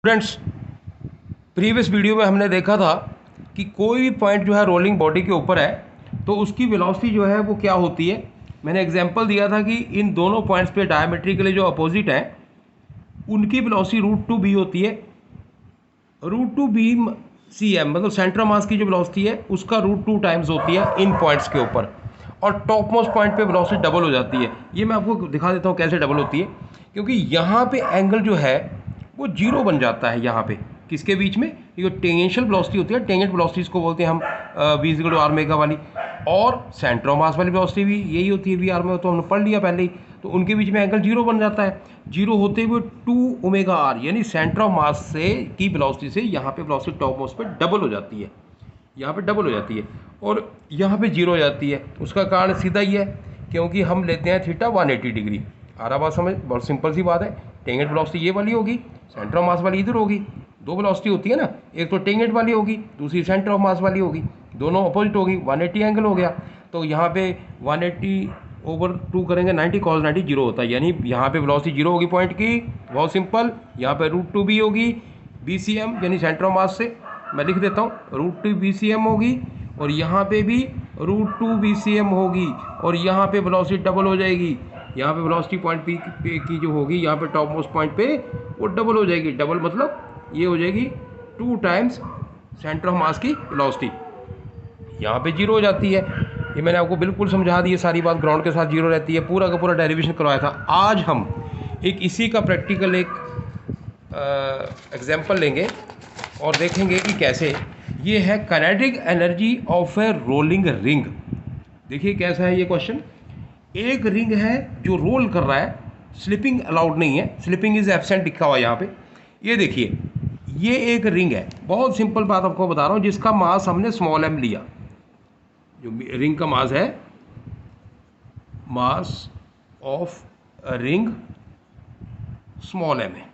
Students, previous video में हमने देखा था कि कोई भी पॉइंट जो है रोलिंग बॉडी के ऊपर है तो उसकी वेलोसिटी जो है वो क्या होती है। मैंने एग्जांपल दिया था कि इन दोनों पॉइंट्स पे डायमेट्रिकली जो अपोजिट हैं उनकी वेलोसिटी √2b होती है। √2b cm मतलब सेंटर मास की जो वेलोसिटी है उसका √2 टाइम्स होती है इन पॉइंट्स के ऊपर, और टॉप मोस्ट पॉइंट पे वेलोसिटी डबल हो जाती है। ये मैं आपको दिखा देता हूँ कैसे डबल होती है, क्योंकि यहाँ पे एंगल जो है वो जीरो बन जाता है। यहाँ पे किसके बीच में, ये टेंजेंशियल वेलोसिटी होती है, टेंजेंट वेलोसिटी इसको बोलते हैं हम v/r वाली, और सेंटर ऑफ मास वाली वेलोसिटी भी यही होती है v/r में, तो हमने पढ़ लिया पहले ही। तो उनके बीच में एंगल जीरो बन जाता है। जीरो होते हुए 2ωr यानी सेंटर ऑफ मास से की वेलोसिटी से यहाँ पे वेलोसिटी टॉप मोस्ट पे डबल हो जाती है, यहाँ पे डबल हो जाती है और यहाँ पे जीरो हो जाती है। उसका कारण सीधा ही है, क्योंकि हम लेते हैं थीटा 180 डिग्री। आ रहा बात समझ, बहुत सिंपल सी बात है। टेंजेंट वेलोसिटी ये वाली होगी, सेंटर ऑफ मास वाली इधर होगी। दो वेलोसिटी होती है ना, एक तो टेंजेंट वाली होगी, दूसरी सेंटर ऑफ मास वाली होगी, दोनों अपोजिट होगी। 180 एंगल हो गया, तो यहाँ पे 180/2 करेंगे 90 cos 90 जीरो होता है, यानी यहाँ पे वेलोसिटी जीरो होगी पॉइंट की। बहुत सिंपल। यहाँ पे √2b होगी bcm यानी सेंटर ऑफ मास से, मैं लिख देता हूँ √2 bcm होगी, और यहाँ पे भी √2 bcm होगी, और यहाँ पे वेलोसिटी डबल हो जाएगी। यहाँ पे वेलोसिटी पॉइंट पी की जो होगी यहाँ पे टॉप मोस्ट पॉइंट पे वो डबल हो जाएगी। डबल मतलब ये हो जाएगी 2 टाइम्स सेंटर ऑफ मास की वेलोसिटी, यहाँ पे जीरो हो जाती है। ये मैंने आपको बिल्कुल समझा दी है सारी बात, ग्राउंड के साथ जीरो रहती है, पूरा का पूरा डेरिवेशन करवाया था। आज हम एक इसी का प्रैक्टिकल एक एग्जाम्पल लेंगे और देखेंगे कि कैसे। ये है kinetic energy of A rolling ring. देखिए कैसा है ये क्वेश्चन। एक रिंग है जो रोल कर रहा है, स्लिपिंग अलाउड नहीं है, स्लिपिंग इज एब्सेंट लिखा हुआ है यहाँ पे। ये देखिए, ये एक रिंग है, बहुत सिंपल बात आपको बता रहा हूँ, जिसका मास हमने स्मॉल m लिया। जो रिंग का मास है, mass of ring small m है,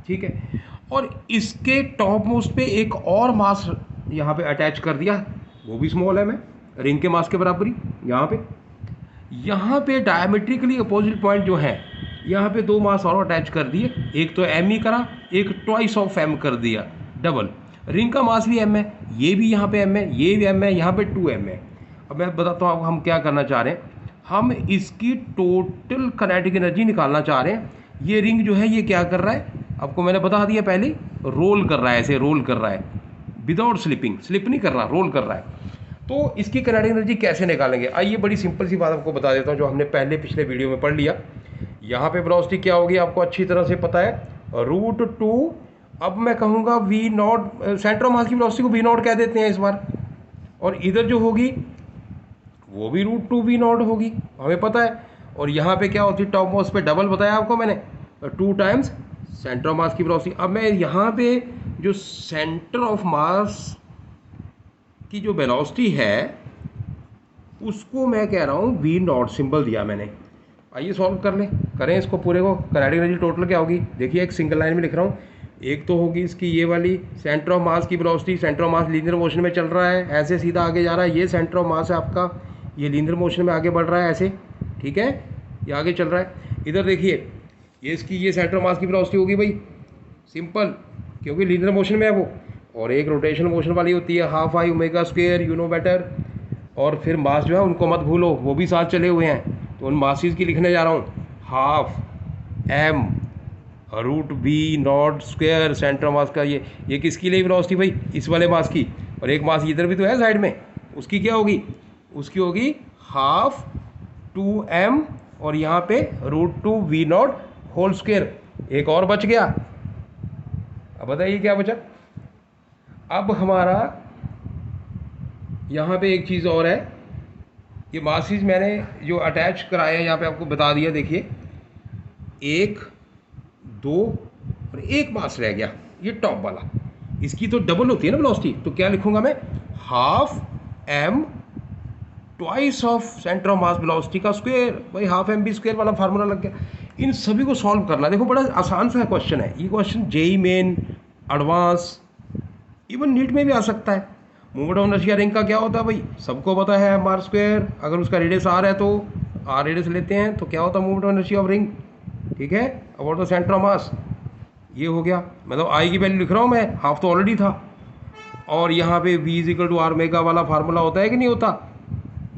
ठीक है। और इसके टॉप मोस्ट पे एक और मास यहाँ पे अटैच कर दिया, वो भी स्मॉल m है, रिंग के मास के बराबरी। यहाँ पे डायमेट्रिकली अपोजिट पॉइंट जो है, यहाँ पे दो मास और अटैच कर दिए, एक तो m ही करा, एक ट्वाइस ऑफ m कर दिया, डबल। रिंग का मास भी m है, ये भी यहाँ पे m है, ये भी m है, यहाँ पे 2m है। अब मैं बताता हूँ हम क्या करना चाह रहे हैं। हम इसकी टोटल काइनेटिक एनर्जी निकालना चाह रहे हैं। ये रिंग जो है ये क्या कर रहा है, आपको मैंने बता दिया पहले, रोल कर रहा है, ऐसे रोल कर रहा है विदाउट स्लिपिंग, स्लिप नहीं कर रहा, रोल कर रहा है। तो इसकी काइनेटिक एनर्जी कैसे निकालेंगे, आइए बड़ी सिंपल सी बात आपको बता देता हूँ, जो हमने पहले पिछले वीडियो में पढ़ लिया। यहाँ पे वेलोसिटी क्या होगी आपको अच्छी तरह से पता है, √2। अब मैं कहूँगा v0, सेंटर ऑफ मास की वेलोसिटी को v0 कह देते हैं इस बार, और इधर जो होगी वो भी √2 v0 होगी, हमें पता है। और यहाँ पे क्या होती है, टॉप मोस्ट पे डबल बताया आपको मैंने, 2 टाइम्स सेंटर ऑफ मास की वेलोसिटी। अब मैं यहाँ पे जो सेंटर ऑफ मास की जो वेलोसिटी है उसको मैं कह रहा हूँ v0 सिंबल दिया मैंने। आइए सॉल्व कर लें, करें इसको पूरे को। काइनेटिक एनर्जी टोटल क्या होगी, देखिए एक सिंगल लाइन में लिख रहा हूँ। एक तो होगी इसकी ये वाली सेंटर ऑफ मास की velocity, centre of mass linear motion में चल रहा है, ऐसे सीधा आगे जा रहा है, ये सेंटर ऑफ मास है आपका, ये लीनियर मोशन में आगे बढ़ रहा है ऐसे, ठीक है, ये आगे चल रहा है। इधर देखिए, ये इसकी ये सेंटर ऑफ मास की वेलोसिटी होगी भाई, सिंपल, क्योंकि लीनियर मोशन में है वो। और एक रोटेशन मोशन वाली होती है, ½ यू नो बेटर। और फिर मास जो है उनको मत भूलो, वो भी साथ चले हुए हैं, तो उन मासेस की लिखने जा रहा हूँ, ½ m√v0², सेंटर मास का। ये किसकी लिए वेलोसिटी भाई, इस वाले मास की, और एक मास इधर भी तो है साइड में, उसकी क्या होगी, उसकी होगी ½ 2m, और यहाँ पे √2v0²। एक और बच गया, अब बताइए क्या बचा। अब हमारा यहाँ पे एक चीज़ और है, ये मासेस मैंने जो अटैच कराए हैं यहाँ पे आपको बता दिया। देखिए 1 2 और एक मास रह गया, ये टॉप वाला, इसकी तो डबल होती है ना वेलोसिटी, तो क्या लिखूंगा मैं, ½ m twice of centre of mass velocity का स्क्वायर। भाई ½ वाला फार्मूला लग गया। इन सभी को सॉल्व करना, देखो बड़ा आसान सा क्वेश्चन है ये। Question JEE main, advance, even NEET में भी आ सकता है। मूवमेंट ऑफ इनर्शिया रिंग का क्या होता है भाई, सबको पता है, m²। अगर उसका रेडियस r है तो r रेडियस लेते हैं, तो क्या होता है movement of inertia of ring, ठीक है, about the centre of mass. ये हो गया, मतलब आई की वैल्यू लिख रहा हूँ मैं, हाफ तो ऑलरेडी था। और यहाँ पे v is equal to r omega वाला फार्मूला होता है कि नहीं होता,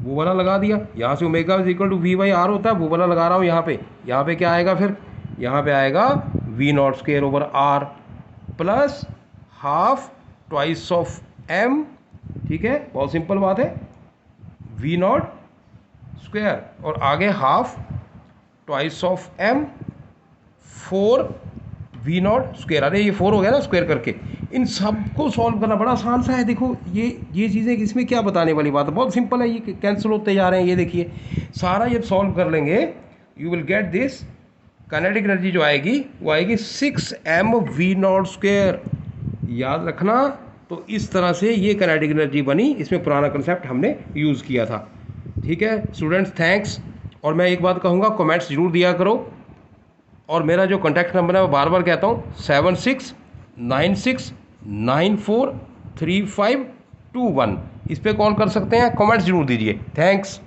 वो वाला लगा दिया। यहाँ से omega is equal to v by r होता है, वो वाला लगा रहा हूँ यहाँ पे। यहाँ पे क्या आएगा फिर, यहाँ पे आएगा v not square over r plus half twice of m. ठीक है, बहुत सिंपल बात है, वी नॉट स्क्वेयर और आगे half twice of m 4 v not square. अरे ये 4 हो गया ना स्क्वेयर करके। इन सब को सॉल्व करना बड़ा आसान सा है। देखो ये चीज़ें, इसमें क्या बताने वाली बात है, बहुत सिंपल है, ये कैंसिल होते जा रहे हैं। ये देखिए सारा जब सॉल्व कर लेंगे you will get this, kinetic energy जो आएगी वो आएगी 6m वी नॉट स्क्वेयर। याद रखना, तो इस तरह से ये काइनेटिक एनर्जी बनी, इसमें पुराना कंसेप्ट हमने यूज़ किया था। ठीक है स्टूडेंट्स, थैंक्स। और मैं एक बात कहूँगा, कमेंट्स जरूर दिया करो। और मेरा जो कॉन्टैक्ट नंबर है वो बार बार कहता हूँ, 7696943521, इस पर कॉल कर सकते हैं। कमेंट्स जरूर दीजिए। थैंक्स।